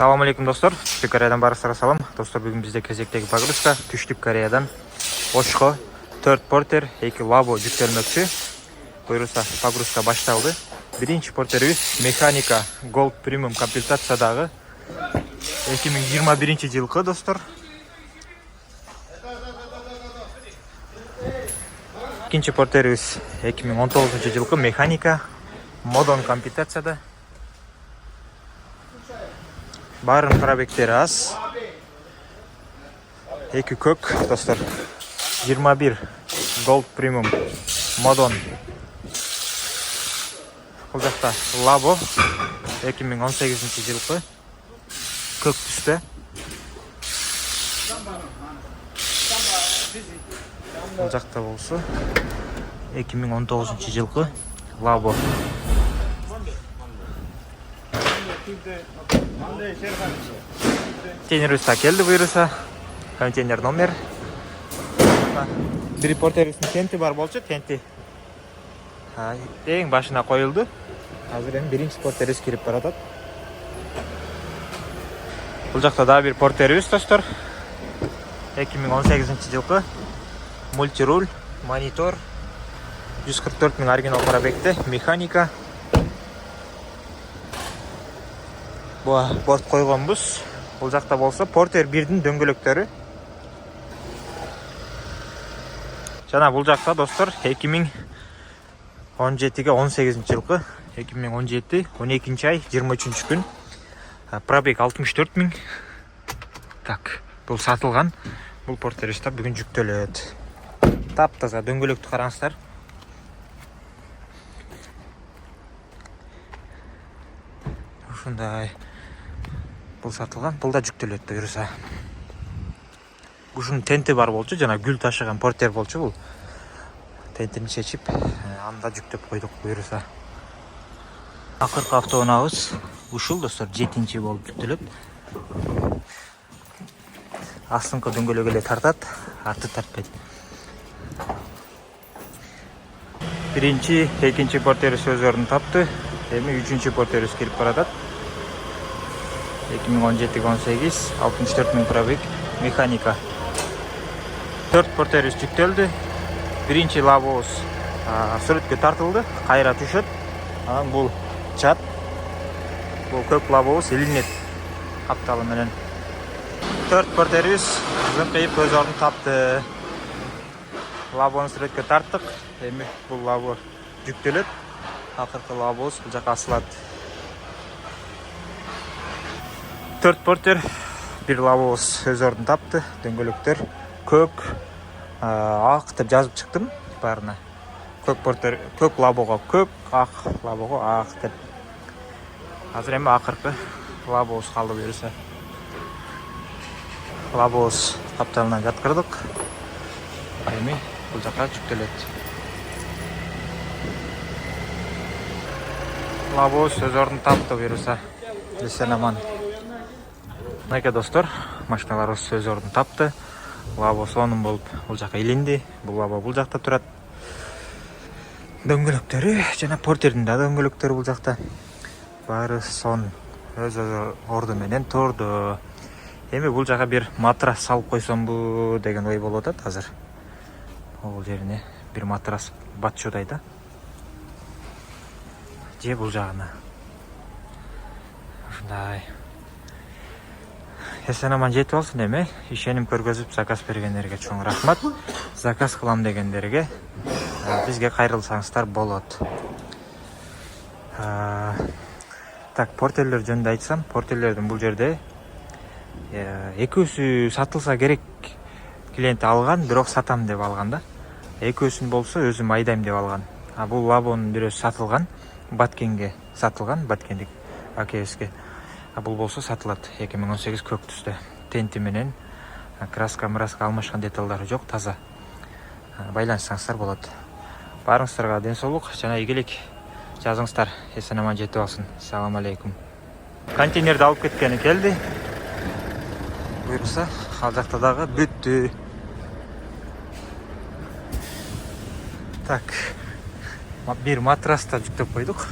Салам алейкум достор. Түштүк Кореядан барыңыздарга салам. Достор, бүгүн бизде кезектеги погрузка Түштүк Кореядан Ошко 4 портер, 2 лабо жүктөлмөкчү. Буюрса погрузка башталды. Биринчи портерибиз механика Gold Premium комплектациядагы 2021 жылкы достор. Экинчи портерибиз 2019 жылкы механика Modon комплектацияда. Барын пробектери аз. Эки көк достор. 21 Gold Premium Modon. Бул жакта Labo 2018 жылкы көк түстө. Бул жакта болсо 2019 жылкы Labo. Контейнерибиз келди буюрса. Контейнер номер. Бир портерибиздин тенти бар болчу, тенти. Эң башына коюлду. Азыр эми биринчи портерибиз кирип баратат. Бул жакта дагы бир портерибиз достор. 2018 жылкы мультируль, монитор, 144 000 оригинал пробегте, механика. Борт койгонбуз. Бул жакта болсо портер 1дин дөңгөлөктөрү. Жана бул жакта достор 2017-ге 18 жылкы 2017 12 ай 23 күн пробег 64 000. Так, бул сатылган. Бул портерибиз бүгүн жүктөлөт. Таптаза дөңгөлөктү караңыздар. Ушундай. Бул сатылган, бул да жүктөлөт буюрса. Ушунун тенти бар болчу, жана гүл ташыган портер болчу бул. Тентини чечип, анда жүктөп койдук буюрса. Акыркы автоунаабыз ушул достор 7-чи болуп жүктөлөт. Астыңкы дөңгөлөк эле тартат, арты тартпайт. Биринчи, экинчи портерибиз өз ордун тапты. Эми 3-чү портерибиз кирип баратат. 2017-18 64 000 пробег, механика. 4 портерибиз жүктөлдү. Биринчи лабобуз сүрөткө тартылды, кайра түшөт. Анан бул чат. Бул көк лабобуз илинет капталы менен. 4 портерибиз зыңкыйып өз ордун тапты. Лабону сүрөткө тарттык. Эми бул лабо жүктөлөт. Акыркы лабобуз бул жака асылат. 4 портер, бир лабобуз өз ордун тапты. Дөңгөлөктөр көк, ак деп жазып чыктым баарына. Көк портер, көк лабого көк, ак лабого ак деп. Азыр эми акыркы лабобуз калды буюрса. Лабобуз капталына жаткырдык. Эми бул жака жүктөлөт. Лабобуз өз ордун тапты буюрса. Эсен аман. Мынакей достор, машиналарыбыз өз ордун тапты. Лабо сонун болуп бул жака илинди. Бул лабо бул жакта турат. Дөңгөлөктөрү жана портердин да дөңгөлөктөрү бул жакта. Баары сон өз орду менен турду. Эми бул жака бир матрас салып койсомбу деген ой болуп атат азыр. Бул жерине бир матрас батчудай да. Же бул жагына. Ушундай. Эсен аман жетип алсын эми. Ишеним көргөзүп заказ бергендерге чоң рахмат. Заказ кылам дегендерге бизге кайрылсаңыздар болот. Так, портерлер жөнүндө айтсам, портерлердин бул жерде экөөсү сатылса керек клиент алган, бирок сатам деп алган да. Экөөсүн болсо өзүм айдайм деп алган. Бул лабонун бирөөсү сатылган, Баткенге сатылган, Баткендик АКСке. Бул болсо сатылат 2018 көк түстө. Тенти менен краска алмашкан деталдары жок, таза. Байланышсаңыздар болот. Барыңыздарга ден соолук жана ийгилик. Жазыңыздар. Эсен аман жетип алсын. Салам алейкум. Контейнерди алып кеткени келди. Буюрса, ал жакта дагы бүттү. Так. Бир матраста жүктөп койдук.